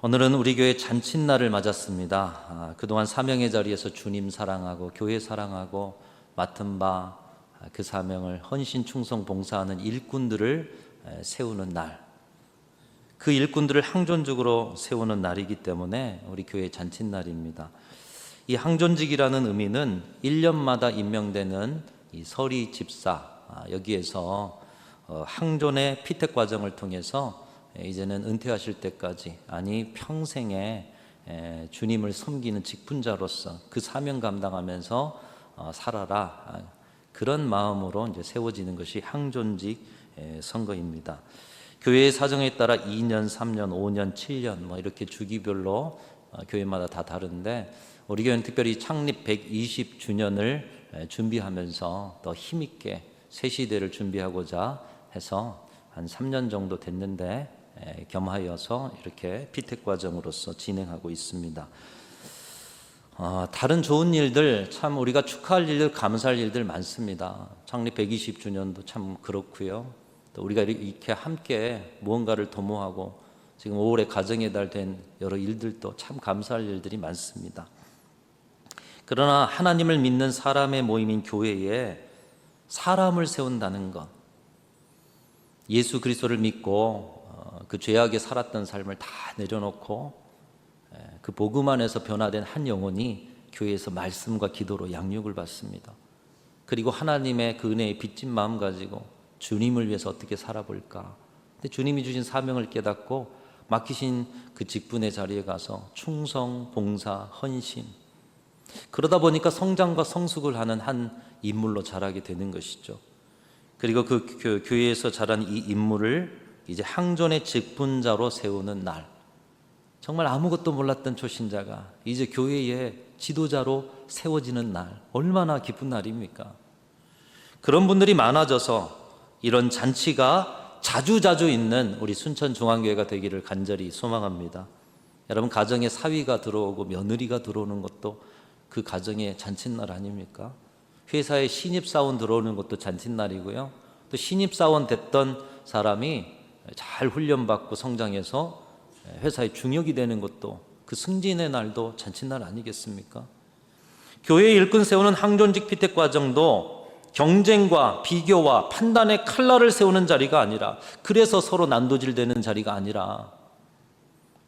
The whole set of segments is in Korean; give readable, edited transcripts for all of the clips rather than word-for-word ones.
오늘은 우리 교회 잔칫날을 맞았습니다. 그동안 사명의 자리에서 주님 사랑하고 교회 사랑하고 맡은 바 그 사명을 헌신, 충성, 봉사하는 일꾼들을 세우는 날, 그 일꾼들을 항존직으로 세우는 날이기 때문에 우리 교회 잔칫날입니다. 이 항존직이라는 의미는 1년마다 임명되는 이 서리 집사, 여기에서 항존의 피택 과정을 통해서 이제는 은퇴하실 때까지, 아니 평생에 주님을 섬기는 직분자로서 그 사명 감당하면서 살아라, 그런 마음으로 이제 세워지는 것이 항존직 선거입니다. 교회의 사정에 따라 2년, 3년, 5년, 7년 이렇게 주기별로 교회마다 다 다른데, 우리 교회는 특별히 창립 120주년을 준비하면서 더 힘있게 새 시대를 준비하고자 해서 한 3년 정도 됐는데 겸하여서 이렇게 피택 과정으로서 진행하고 있습니다. 다른 좋은 일들, 참 우리가 축하할 일들, 감사할 일들 많습니다. 창립 120주년도 참 그렇고요. 또 우리가 이렇게 함께 무언가를 도모하고 지금 5월에 가정의 달 된 여러 일들도 참 감사할 일들이 많습니다. 그러나 하나님을 믿는 사람의 모임인 교회에 사람을 세운다는 것, 예수 그리스도를 믿고 그 죄악에 살았던 삶을 다 내려놓고 그 복음 안에서 변화된 한 영혼이 교회에서 말씀과 기도로 양육을 받습니다. 그리고 하나님의 그 은혜에 빚진 마음 가지고 주님을 위해서 어떻게 살아볼까. 근데 주님이 주신 사명을 깨닫고 맡기신 그 직분의 자리에 가서 충성, 봉사, 헌신, 그러다 보니까 성장과 성숙을 하는 한 인물로 자라게 되는 것이죠. 그리고 그 교회에서 자란 이 인물을 이제 항존의 직분자로 세우는 날, 정말 아무것도 몰랐던 초신자가 이제 교회의 지도자로 세워지는 날, 얼마나 기쁜 날입니까? 그런 분들이 많아져서 이런 잔치가 자주자주 있는 우리 순천중앙교회가 되기를 간절히 소망합니다. 여러분, 가정에 사위가 들어오고 며느리가 들어오는 것도 그 가정의 잔칫날 아닙니까? 회사에 신입사원 들어오는 것도 잔칫날이고요. 또 신입사원 됐던 사람이 잘 훈련받고 성장해서 회사의 중역이 되는 것도, 그 승진의 날도 잔칫날 아니겠습니까? 교회의 일꾼 세우는 항존직 피택 과정도 경쟁과 비교와 판단의 칼날을 세우는 자리가 아니라, 그래서 서로 난도질되는 자리가 아니라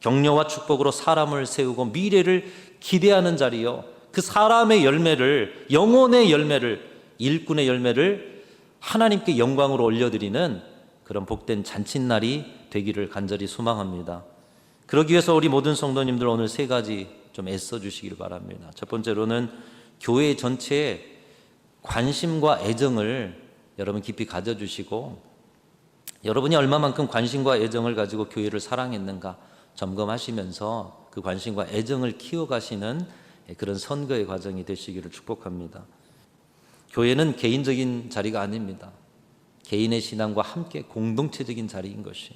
격려와 축복으로 사람을 세우고 미래를 기대하는 자리요, 그 사람의 열매를, 영혼의 열매를, 일꾼의 열매를 하나님께 영광으로 올려드리는 그런 복된 잔칫날이 되기를 간절히 소망합니다. 그러기 위해서 우리 모든 성도님들 오늘 세 가지 좀 애써 주시길 바랍니다. 첫 번째로는 교회 전체에 관심과 애정을 여러분 깊이 가져주시고, 여러분이 얼마만큼 관심과 애정을 가지고 교회를 사랑했는가 점검하시면서 그 관심과 애정을 키워가시는 그런 선거의 과정이 되시기를 축복합니다. 교회는 개인적인 자리가 아닙니다. 개인의 신앙과 함께 공동체적인 자리인 것이,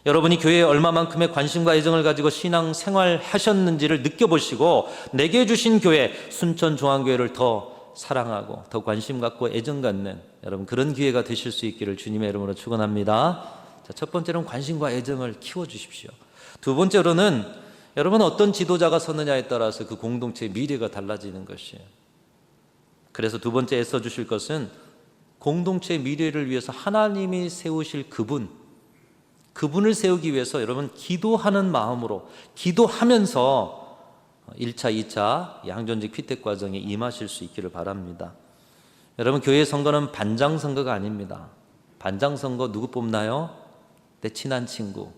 여러분이 교회에 얼마만큼의 관심과 애정을 가지고 신앙 생활하셨는지를 느껴보시고 내게 주신 교회 순천중앙교회를 더 사랑하고 더 관심 갖고 애정 갖는 여러분 그런 기회가 되실 수 있기를 주님의 이름으로 축원합니다. 자, 첫 번째로는 관심과 애정을 키워주십시오. 두 번째로는 여러분 어떤 지도자가 서느냐에 따라서 그 공동체의 미래가 달라지는 것이에요. 그래서 두 번째 애써 주실 것은 공동체의 미래를 위해서 하나님이 세우실 그분을 세우기 위해서 여러분 기도하는 마음으로 기도하면서 1차, 2차 양존직 피택 과정에 임하실 수 있기를 바랍니다. 여러분, 교회 선거는 반장 선거가 아닙니다. 반장 선거 누구 뽑나요? 내 친한 친구,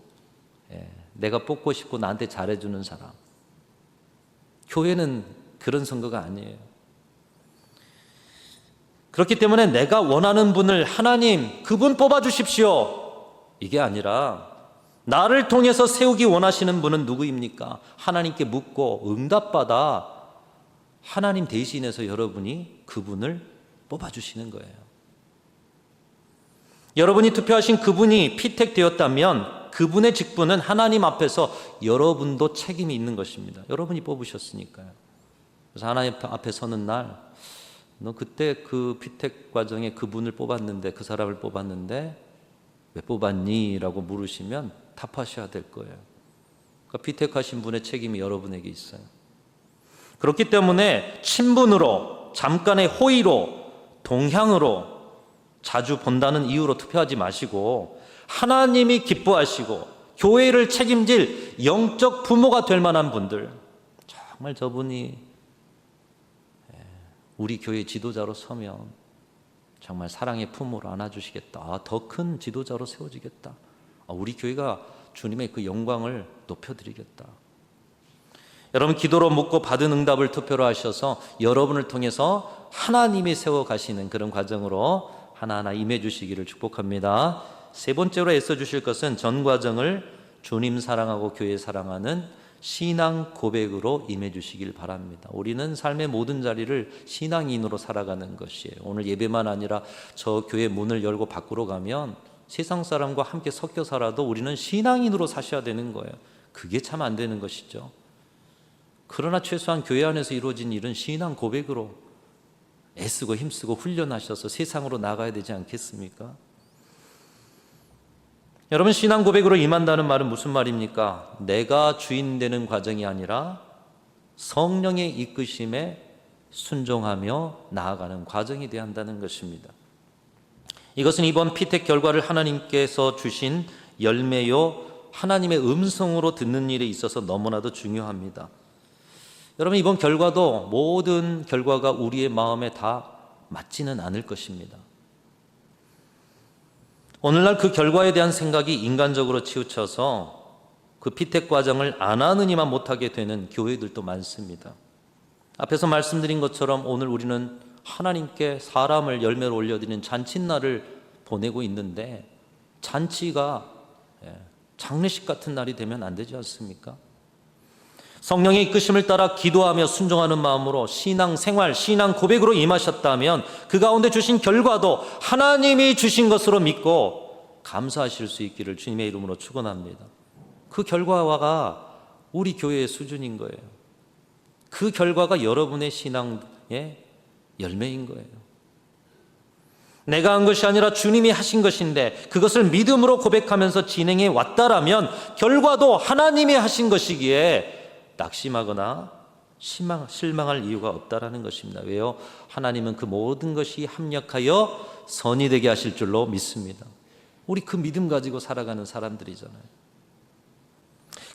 내가 뽑고 싶고 나한테 잘해주는 사람. 교회는 그런 선거가 아니에요. 그렇기 때문에 내가 원하는 분을 하나님 그분 뽑아주십시오, 이게 아니라 나를 통해서 세우기 원하시는 분은 누구입니까? 하나님께 묻고 응답받아 하나님 대신해서 여러분이 그분을 뽑아주시는 거예요. 여러분이 투표하신 그분이 피택되었다면 그분의 직분은 하나님 앞에서 여러분도 책임이 있는 것입니다. 여러분이 뽑으셨으니까요. 그래서 하나님 앞에 서는 날, 너 그때 그 피택 과정에 그분을 뽑았는데, 그 사람을 뽑았는데 왜 뽑았니? 라고 물으시면 답하셔야 될 거예요. 그러니까 피택하신 분의 책임이 여러분에게 있어요. 그렇기 때문에 친분으로, 잠깐의 호의로, 동향으로 자주 본다는 이유로 투표하지 마시고 하나님이 기뻐하시고 교회를 책임질 영적 부모가 될 만한 분들, 정말 저분이 우리 교회 지도자로 서면 정말 사랑의 품으로 안아주시겠다. 더 큰 지도자로 세워지겠다. 우리 교회가 주님의 그 영광을 높여드리겠다. 여러분, 기도로 묻고 받은 응답을 투표로 하셔서 여러분을 통해서 하나님이 세워가시는 그런 과정으로 하나하나 임해 주시기를 축복합니다. 세 번째로 애써 주실 것은 전 과정을 주님 사랑하고 교회 사랑하는 신앙 고백으로 임해 주시길 바랍니다. 우리는 삶의 모든 자리를 신앙인으로 살아가는 것이에요. 오늘 예배만 아니라 저 교회 문을 열고 밖으로 가면 세상 사람과 함께 섞여 살아도 우리는 신앙인으로 사셔야 되는 거예요. 그게 참 안 되는 것이죠. 그러나 최소한 교회 안에서 이루어진 일은 신앙 고백으로 애쓰고 힘쓰고 훈련하셔서 세상으로 나가야 되지 않겠습니까? 여러분, 신앙 고백으로 임한다는 말은 무슨 말입니까? 내가 주인 되는 과정이 아니라 성령의 이끄심에 순종하며 나아가는 과정이 되어야 한다는 것입니다. 이것은 이번 피택 결과를 하나님께서 주신 열매요, 하나님의 음성으로 듣는 일에 있어서 너무나도 중요합니다. 여러분, 이번 결과도 모든 결과가 우리의 마음에 다 맞지는 않을 것입니다. 오늘날 그 결과에 대한 생각이 인간적으로 치우쳐서 그 피택 과정을 안 하느니만 못하게 되는 교회들도 많습니다. 앞에서 말씀드린 것처럼 오늘 우리는 하나님께 사람을 열매로 올려드리는 잔칫날을 보내고 있는데 잔치가 장례식 같은 날이 되면 안 되지 않습니까? 성령의 이끄심을 따라 기도하며 순종하는 마음으로 신앙 생활, 신앙 고백으로 임하셨다면 그 가운데 주신 결과도 하나님이 주신 것으로 믿고 감사하실 수 있기를 주님의 이름으로 축원합니다. 그 결과가 우리 교회의 수준인 거예요. 그 결과가 여러분의 신앙의 열매인 거예요. 내가 한 것이 아니라 주님이 하신 것인데 그것을 믿음으로 고백하면서 진행해 왔다라면 결과도 하나님이 하신 것이기에 낙심하거나 실망할 이유가 없다라는 것입니다. 왜요? 하나님은 그 모든 것이 합력하여 선이 되게 하실 줄로 믿습니다. 우리 그 믿음 가지고 살아가는 사람들이잖아요.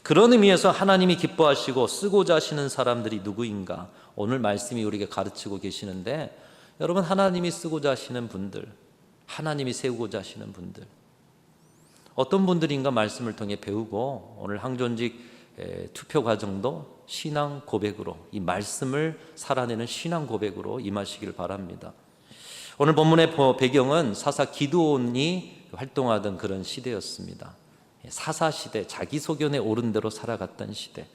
그런 의미에서 하나님이 기뻐하시고 쓰고자 하시는 사람들이 누구인가? 오늘 말씀이 우리에게 가르치고 계시는데 여러분, 하나님이 쓰고자 하시는 분들, 하나님이 세우고자 하시는 분들, 어떤 분들인가 말씀을 통해 배우고 오늘 항존직 투표 과정도 신앙 고백으로 이 말씀을 살아내는 신앙 고백으로 임하시길 바랍니다. 오늘 본문의 배경은 사사 기드온이 활동하던 그런 시대였습니다. 사사시대, 자기소견에 오른 대로 살아갔던 시대.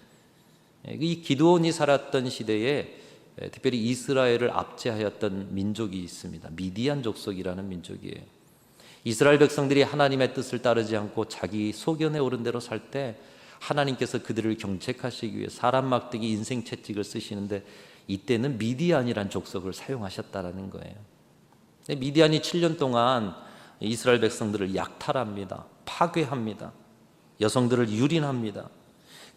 이 기드온이 살았던 시대에 특별히 이스라엘을 압제하였던 민족이 있습니다. 미디안 족속이라는 민족이에요. 이스라엘 백성들이 하나님의 뜻을 따르지 않고 자기 소견에 오른 대로 살 때 하나님께서 그들을 경책하시기 위해 사람 막대기 인생 채찍을 쓰시는데 이때는 미디안이란 족속을 사용하셨다라는 거예요. 미디안이 7년 동안 이스라엘 백성들을 약탈합니다. 파괴합니다. 여성들을 유린합니다.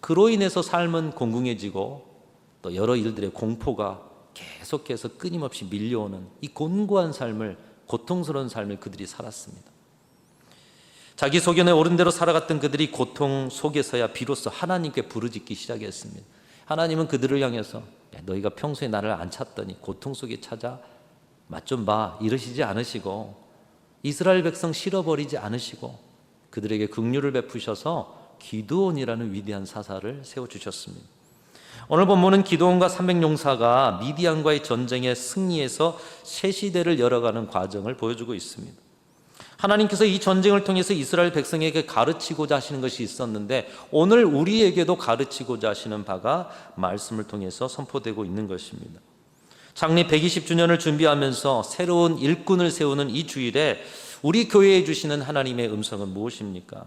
그로 인해서 삶은 공공해지고 또 여러 일들의 공포가 계속해서 끊임없이 밀려오는 이 곤고한 삶을, 고통스러운 삶을 그들이 살았습니다. 자기 소견에 오른 대로 살아갔던 그들이 고통 속에서야 비로소 하나님께 부르짖기 시작했습니다. 하나님은 그들을 향해서 너희가 평소에 나를 안 찾더니 고통 속에 찾아 맛 좀 봐 이러시지 않으시고 이스라엘 백성 실어버리지 않으시고 그들에게 긍휼을 베푸셔서 기드온이라는 위대한 사사를 세워주셨습니다. 오늘 본문은 기드온과 300용사가 미디안과의 전쟁에 승리해서 새 시대를 열어가는 과정을 보여주고 있습니다. 하나님께서 이 전쟁을 통해서 이스라엘 백성에게 가르치고자 하시는 것이 있었는데 오늘 우리에게도 가르치고자 하시는 바가 말씀을 통해서 선포되고 있는 것입니다. 창립 120주년을 준비하면서 새로운 일꾼을 세우는 이 주일에 우리 교회에 주시는 하나님의 음성은 무엇입니까?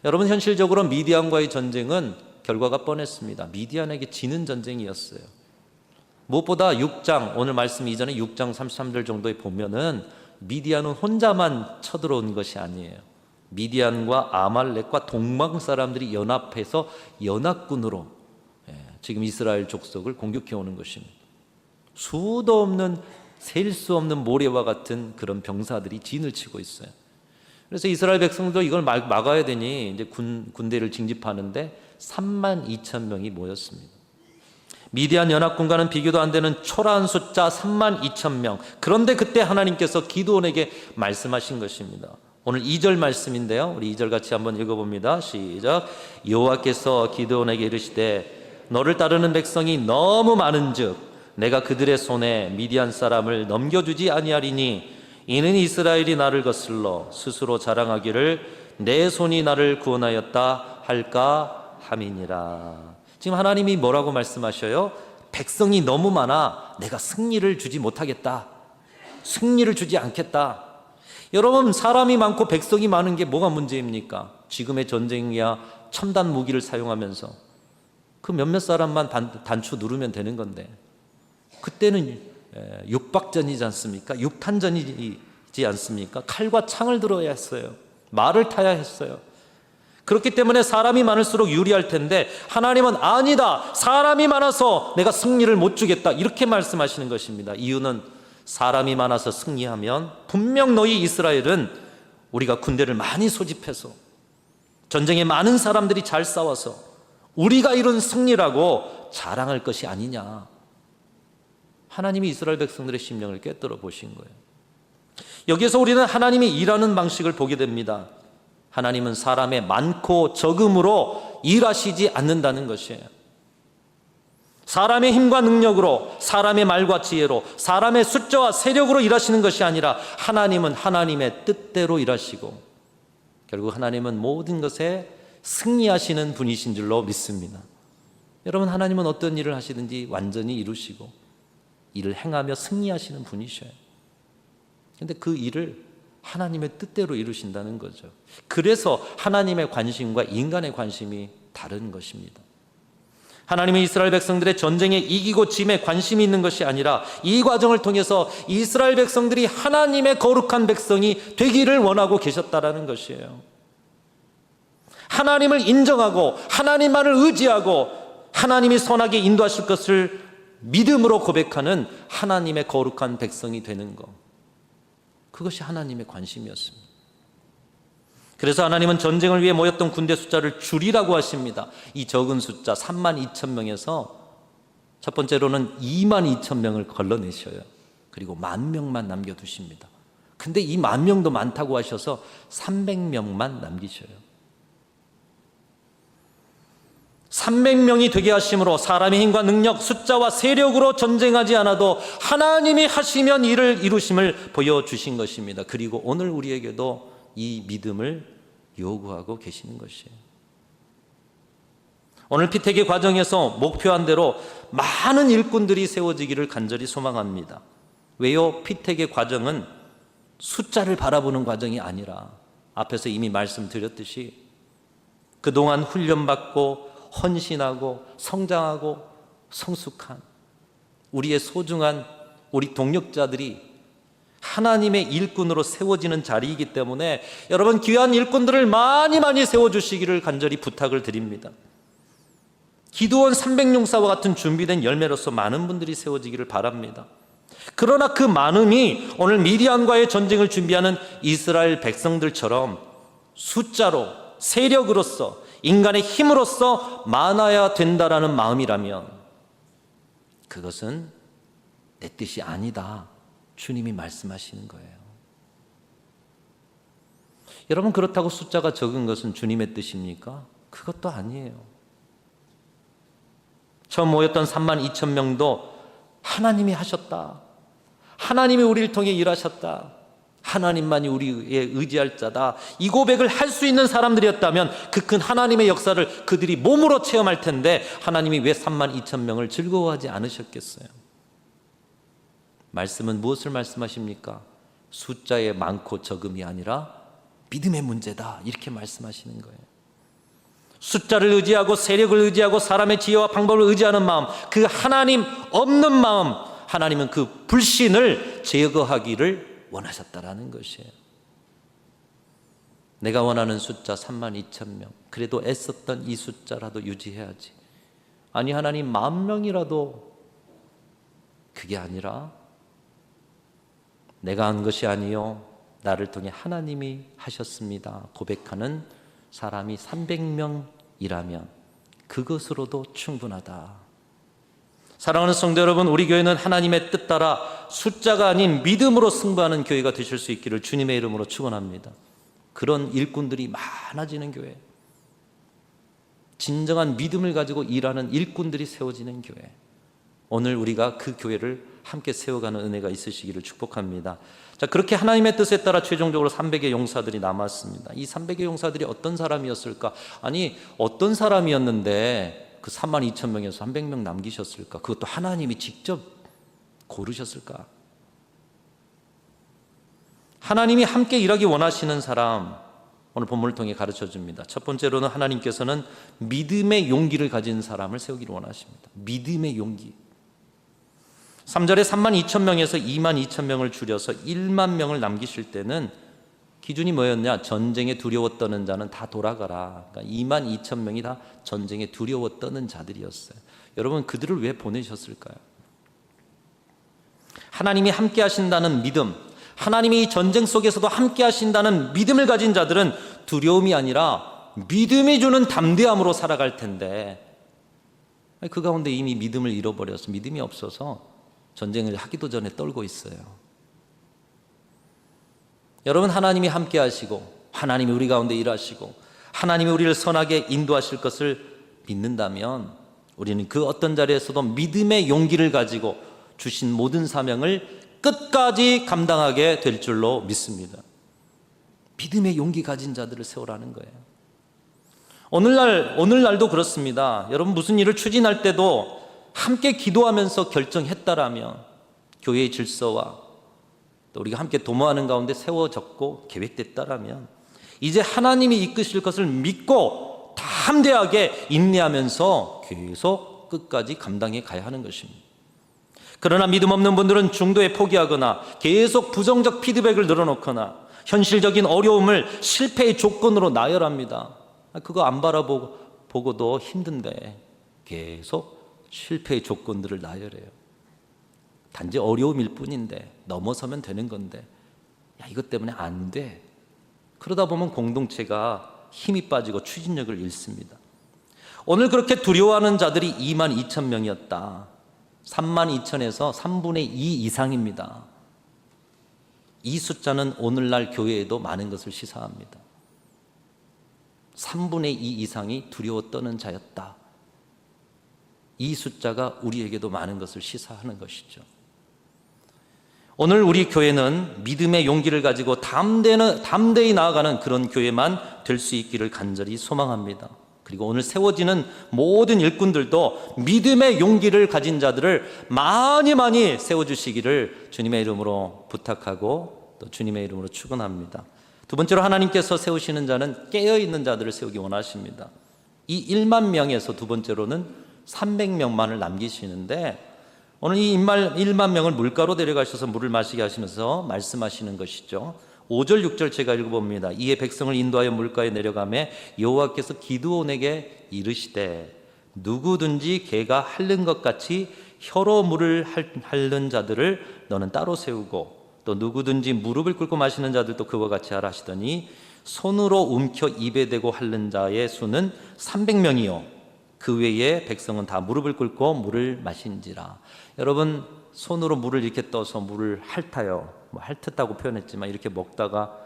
여러분, 현실적으로 미디안과의 전쟁은 결과가 뻔했습니다. 미디안에게 지는 전쟁이었어요. 무엇보다 6장, 오늘 말씀 이전에 6장 33절 정도에 보면은 미디안은 혼자만 쳐들어온 것이 아니에요. 미디안과 아말렉과 동방 사람들이 연합해서 연합군으로 지금 이스라엘 족속을 공격해 오는 것입니다. 수도 없는, 셀 수 없는 모래와 같은 그런 병사들이 진을 치고 있어요. 그래서 이스라엘 백성도 이걸 막아야 되니 이제 군대를 징집하는데 32,000명이 모였습니다. 미디안 연합군과는 비교도 안 되는 초라한 숫자 32,000명. 그런데 그때 하나님께서 기드온에게 말씀하신 것입니다. 오늘 2절 말씀인데요, 우리 2절 같이 한번 읽어봅니다. 시작. 여호와께서 기드온에게 이르시되 너를 따르는 백성이 너무 많은즉 내가 그들의 손에 미디안 사람을 넘겨주지 아니하리니 이는 이스라엘이 나를 거슬러 스스로 자랑하기를 내 손이 나를 구원하였다 할까 함이니라. 지금 하나님이 뭐라고 말씀하셔요? 백성이 너무 많아 내가 승리를 주지 못하겠다, 승리를 주지 않겠다. 여러분, 사람이 많고 백성이 많은 게 뭐가 문제입니까? 지금의 전쟁이야 첨단 무기를 사용하면서 그 몇몇 사람만 단추 누르면 되는 건데, 그때는 육박전이지 않습니까? 육탄전이지 않습니까? 칼과 창을 들어야 했어요. 말을 타야 했어요. 그렇기 때문에 사람이 많을수록 유리할 텐데 하나님은 아니다, 사람이 많아서 내가 승리를 못 주겠다, 이렇게 말씀하시는 것입니다. 이유는 사람이 많아서 승리하면 분명 너희 이스라엘은 우리가 군대를 많이 소집해서 전쟁에 많은 사람들이 잘 싸워서 우리가 이룬 승리라고 자랑할 것이 아니냐. 하나님이 이스라엘 백성들의 심령을 꿰뚫어 보신 거예요. 여기에서 우리는 하나님이 일하는 방식을 보게 됩니다. 하나님은 사람의 많고 적음으로 일하시지 않는다는 것이에요. 사람의 힘과 능력으로, 사람의 말과 지혜로, 사람의 숫자와 세력으로 일하시는 것이 아니라 하나님은 하나님의 뜻대로 일하시고 결국 하나님은 모든 것에 승리하시는 분이신 줄로 믿습니다. 여러분, 하나님은 어떤 일을 하시든지 완전히 이루시고 일을 행하며 승리하시는 분이셔요. 그런데 그 일을 하나님의 뜻대로 이루신다는 거죠. 그래서 하나님의 관심과 인간의 관심이 다른 것입니다. 하나님은 이스라엘 백성들의 전쟁에 이기고 짐에 관심이 있는 것이 아니라 이 과정을 통해서 이스라엘 백성들이 하나님의 거룩한 백성이 되기를 원하고 계셨다라는 것이에요. 하나님을 인정하고 하나님만을 의지하고 하나님이 선하게 인도하실 것을 믿음으로 고백하는 하나님의 거룩한 백성이 되는 것, 그것이 하나님의 관심이었습니다. 그래서 하나님은 전쟁을 위해 모였던 군대 숫자를 줄이라고 하십니다. 이 적은 숫자 32,000명에서 첫 번째로는 22,000명을 걸러내셔요. 그리고 10,000명만 남겨두십니다. 근데 이 10,000명도 많다고 하셔서 300명만 남기셔요. 300명이 되게 하심으로 사람의 힘과 능력, 숫자와 세력으로 전쟁하지 않아도 하나님이 하시면 일을 이루심을 보여주신 것입니다. 그리고 오늘 우리에게도 이 믿음을 요구하고 계시는 것이에요. 오늘 피태기 과정에서 목표한 대로 많은 일꾼들이 세워지기를 간절히 소망합니다. 왜요? 피태기 과정은 숫자를 바라보는 과정이 아니라 앞에서 이미 말씀드렸듯이 그동안 훈련받고 헌신하고 성장하고 성숙한 우리의 소중한 우리 동력자들이 하나님의 일꾼으로 세워지는 자리이기 때문에 여러분, 귀한 일꾼들을 많이 세워주시기를 간절히 부탁을 드립니다. 기드온 300용사와 같은 준비된 열매로서 많은 분들이 세워지기를 바랍니다. 그러나 그 많음이 오늘 미디안과의 전쟁을 준비하는 이스라엘 백성들처럼 숫자로, 세력으로서, 인간의 힘으로써 많아야 된다라는 마음이라면 그것은 내 뜻이 아니다, 주님이 말씀하시는 거예요. 여러분, 그렇다고 숫자가 적은 것은 주님의 뜻입니까? 그것도 아니에요. 처음 모였던 32,000명도 하나님이 하셨다, 하나님이 우리를 통해 일하셨다, 하나님만이 우리의 의지할 자다, 이 고백을 할 수 있는 사람들이었다면 그 큰 하나님의 역사를 그들이 몸으로 체험할 텐데 하나님이 왜 32,000명을 즐거워하지 않으셨겠어요? 말씀은 무엇을 말씀하십니까? 숫자의 많고 적음이 아니라 믿음의 문제다, 이렇게 말씀하시는 거예요. 숫자를 의지하고 세력을 의지하고 사람의 지혜와 방법을 의지하는 마음, 그 하나님 없는 마음, 하나님은 그 불신을 제거하기를 원하셨다라는 것이에요. 내가 원하는 숫자 32,000명. 그래도 애썼던 이 숫자라도 유지해야지. 아니 하나님 10,000명이라도. 그게 아니라 내가 한 것이 아니요 나를 통해 하나님이 하셨습니다 고백하는 사람이 300명이라면 그것으로도 충분하다. 사랑하는 성도 여러분, 우리 교회는 하나님의 뜻 따라 숫자가 아닌 믿음으로 승부하는 교회가 되실 수 있기를 주님의 이름으로 축원합니다. 그런 일꾼들이 많아지는 교회, 진정한 믿음을 가지고 일하는 일꾼들이 세워지는 교회, 오늘 우리가 그 교회를 함께 세워가는 은혜가 있으시기를 축복합니다. 자, 그렇게 하나님의 뜻에 따라 최종적으로 300의 용사들이 남았습니다. 이 300의 용사들이 어떤 사람이었을까? 아니, 어떤 사람이었는데 그 32,000명에서 300명 남기셨을까? 그것도 하나님이 직접 고르셨을까? 하나님이 함께 일하기 원하시는 사람, 오늘 본문을 통해 가르쳐 줍니다. 첫 번째로는 하나님께서는 믿음의 용기를 가진 사람을 세우기를 원하십니다. 믿음의 용기. 3절에 32,000명에서 22,000명을 줄여서 10,000명을 남기실 때는 기준이 뭐였냐? 전쟁에 두려워 떠는 자는 다 돌아가라. 그러니까 22,000명이 다 전쟁에 두려워 떠는 자들이었어요. 여러분, 그들을 왜 보내셨을까요? 하나님이 함께 하신다는 믿음, 하나님이 전쟁 속에서도 함께 하신다는 믿음을 가진 자들은 두려움이 아니라 믿음이 주는 담대함으로 살아갈 텐데, 그 가운데 이미 믿음을 잃어버려서 믿음이 없어서 전쟁을 하기도 전에 떨고 있어요. 여러분, 하나님이 함께 하시고 하나님이 우리 가운데 일하시고 하나님이 우리를 선하게 인도하실 것을 믿는다면 우리는 그 어떤 자리에서도 믿음의 용기를 가지고 주신 모든 사명을 끝까지 감당하게 될 줄로 믿습니다. 믿음의 용기 가진 자들을 세우라는 거예요. 오늘날도 그렇습니다. 여러분, 무슨 일을 추진할 때도 함께 기도하면서 결정했다라면 교회의 질서와 또 우리가 함께 도모하는 가운데 세워졌고 계획됐다라면 이제 하나님이 이끄실 것을 믿고 담대하게 인내하면서 계속 끝까지 감당해 가야 하는 것입니다. 그러나 믿음 없는 분들은 중도에 포기하거나 계속 부정적 피드백을 늘어놓거나 현실적인 어려움을 실패의 조건으로 나열합니다. 그거 안 바라보고도 힘든데 계속 실패의 조건들을 나열해요. 단지 어려움일 뿐인데 넘어서면 되는 건데 야, 이것 때문에 안 돼. 그러다 보면 공동체가 힘이 빠지고 추진력을 잃습니다. 오늘 그렇게 두려워하는 자들이 22,000명이었다. 32,000에서 3분의 2 이상입니다. 이 숫자는 오늘날 교회에도 많은 것을 시사합니다. 3분의 2 이상이 두려워 떠는 자였다. 이 숫자가 우리에게도 많은 것을 시사하는 것이죠. 오늘 우리 교회는 믿음의 용기를 가지고 담대히 나아가는 그런 교회만 될 수 있기를 간절히 소망합니다. 그리고 오늘 세워지는 모든 일꾼들도 믿음의 용기를 가진 자들을 많이 세워주시기를 주님의 이름으로 부탁하고 또 주님의 이름으로 축원합니다. 두 번째로 하나님께서 세우시는 자는 깨어있는 자들을 세우기 원하십니다. 이 10,000명에서 두 번째로는 300명만을 남기시는데 오늘 이 10,000명을 물가로 데려가셔서 물을 마시게 하시면서 말씀하시는 것이죠. 5절 6절 제가 읽어봅니다. 이에 백성을 인도하여 물가에 내려가매 여호와께서 기드온에게 이르시되 누구든지 개가 핥는 것 같이 혀로 물을 핥는 자들을 너는 따로 세우고 또 누구든지 무릎을 꿇고 마시는 자들도 그와 같이 하라 하시더니 손으로 움켜 입에 대고 핥는 자의 수는 300명이요 그 외에 백성은 다 무릎을 꿇고 물을 마신지라. 여러분, 손으로 물을 이렇게 떠서 물을 핥아요. 핥았다고 표현했지만 이렇게 먹다가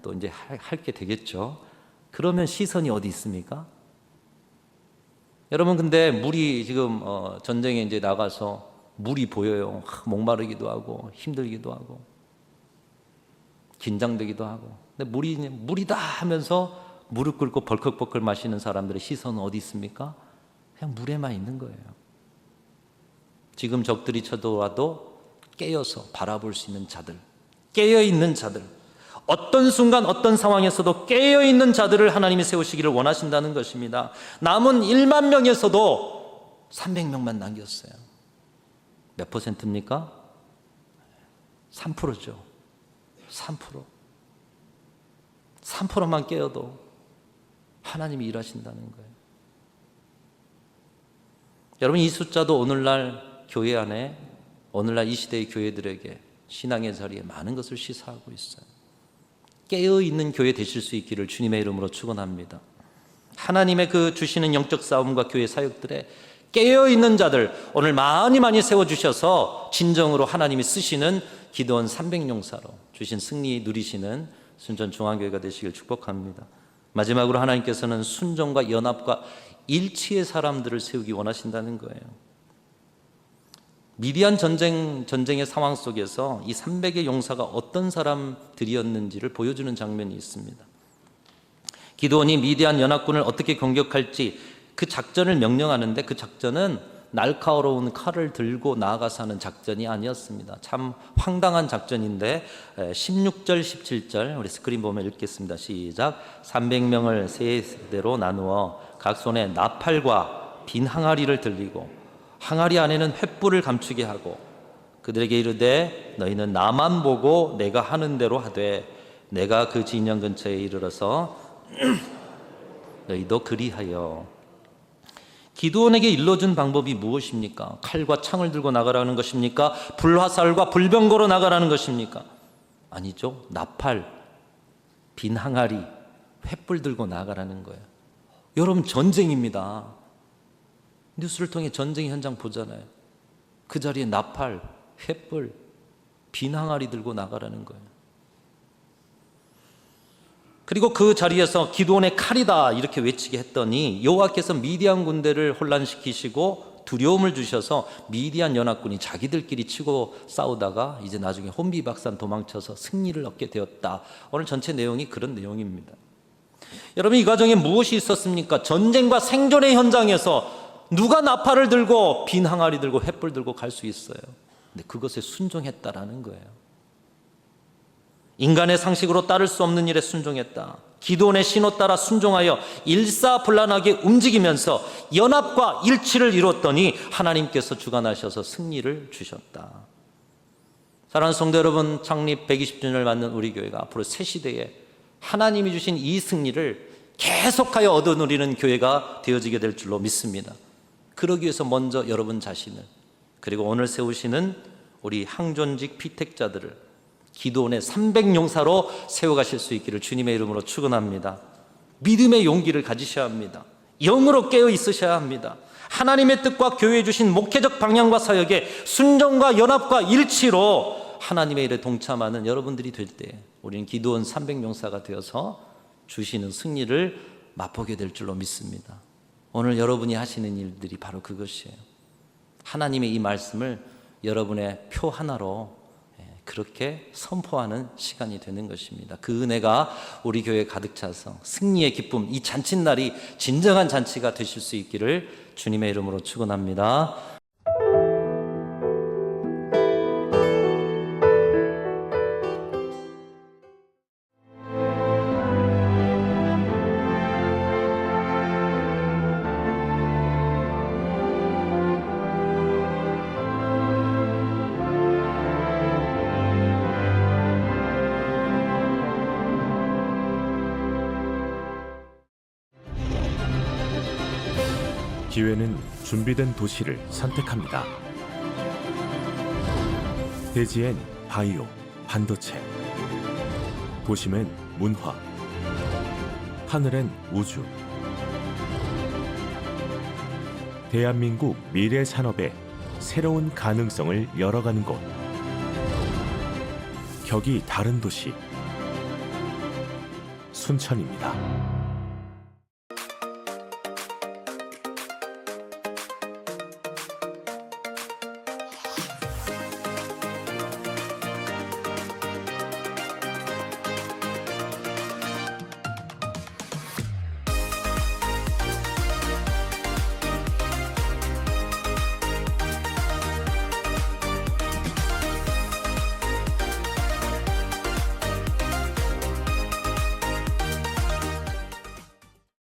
또 이제 핥게 되겠죠. 그러면 시선이 어디 있습니까? 여러분, 근데 물이 지금 전쟁에 이제 나가서 물이 보여요. 목마르기도 하고 힘들기도 하고 긴장되기도 하고. 근데 물이다 하면서 무릎 꿇고 벌컥벌컥 마시는 사람들의 시선은 어디 있습니까? 그냥 물에만 있는 거예요. 지금 적들이 쳐들어와도 깨어서 바라볼 수 있는 자들, 깨어있는 자들, 어떤 순간 어떤 상황에서도 깨어있는 자들을 하나님이 세우시기를 원하신다는 것입니다. 남은 10,000명에서도 300명만 남겼어요. 몇 퍼센트입니까? 3%죠. 3%. 3%만 깨어도 하나님이 일하신다는 거예요. 여러분, 이 숫자도 오늘날 교회 안에, 오늘날 이 시대의 교회들에게 신앙의 자리에 많은 것을 시사하고 있어요. 깨어있는 교회 되실 수 있기를 주님의 이름으로 축원합니다. 하나님의 그 주시는 영적 싸움과 교회 사역들에 깨어있는 자들 오늘 많이 세워주셔서 진정으로 하나님이 쓰시는 기도원 300용사로 주신 승리 누리시는 순천중앙교회가 되시길 축복합니다. 마지막으로 하나님께서는 순종과 연합과 일치의 사람들을 세우기 원하신다는 거예요. 미디안 전쟁의 상황 속에서 이 300의 용사가 어떤 사람들이었는지를 보여주는 장면이 있습니다. 기드온이 미디안 연합군을 어떻게 공격할지 그 작전을 명령하는데, 그 작전은 날카로운 칼을 들고 나아가서 하는 작전이 아니었습니다. 참 황당한 작전인데 16절 17절 우리 스크린 보면 읽겠습니다. 시작. 300명을 세 세대로 나누어 각 손에 나팔과 빈 항아리를 들리고 항아리 안에는 횃불을 감추게 하고 그들에게 이르되 너희는 나만 보고 내가 하는 대로 하되 내가 그 진영 근처에 이르러서 너희도 그리하여. 기드온에게 일러준 방법이 무엇입니까? 칼과 창을 들고 나가라는 것입니까? 불화살과 불병거로 나가라는 것입니까? 아니죠. 나팔, 빈 항아리, 횃불 들고 나가라는 거예요. 여러분, 전쟁입니다. 뉴스를 통해 전쟁 현장 보잖아요. 그 자리에 나팔, 횃불, 빈 항아리 들고 나가라는 거예요. 그리고 그 자리에서 기드온의 칼이다 이렇게 외치게 했더니 여호와께서 미디안 군대를 혼란시키시고 두려움을 주셔서 미디안 연합군이 자기들끼리 치고 싸우다가 이제 나중에 혼비박산 도망쳐서 승리를 얻게 되었다. 오늘 전체 내용이 그런 내용입니다. 여러분, 이 과정에 무엇이 있었습니까? 전쟁과 생존의 현장에서 누가 나팔을 들고 빈 항아리 들고 횃불 들고 갈 수 있어요? 근데 그것에 순종했다라는 거예요. 인간의 상식으로 따를 수 없는 일에 순종했다. 기드온의 신호 따라 순종하여 일사불란하게 움직이면서 연합과 일치를 이뤘더니 하나님께서 주관하셔서 승리를 주셨다. 사랑하는 성도 여러분, 창립 120주년을 맞는 우리 교회가 앞으로 새 시대에 하나님이 주신 이 승리를 계속하여 얻어 누리는 교회가 되어지게 될 줄로 믿습니다. 그러기 위해서 먼저 여러분 자신을, 그리고 오늘 세우시는 우리 항존직 피택자들을 기드온의 300용사로 세워가실 수 있기를 주님의 이름으로 축원합니다. 믿음의 용기를 가지셔야 합니다. 영으로 깨어 있으셔야 합니다. 하나님의 뜻과 교회에 주신 목회적 방향과 사역에 순종과 연합과 일치로 하나님의 일에 동참하는 여러분들이 될 때 우리는 기드온 300용사가 되어서 주시는 승리를 맛보게 될 줄로 믿습니다. 오늘 여러분이 하시는 일들이 바로 그것이에요. 하나님의 이 말씀을 여러분의 표 하나로 그렇게 선포하는 시간이 되는 것입니다. 그 은혜가 우리 교회에 가득 차서 승리의 기쁨, 이 잔칫날이 진정한 잔치가 되실 수 있기를 주님의 이름으로 축원합니다. 기회는 준비된 도시를 선택합니다. 대지엔 바이오, 반도체, 도심엔 문화, 하늘엔 우주. 대한민국 미래 산업의 새로운 가능성을 열어가는 곳. 격이 다른 도시, 순천입니다.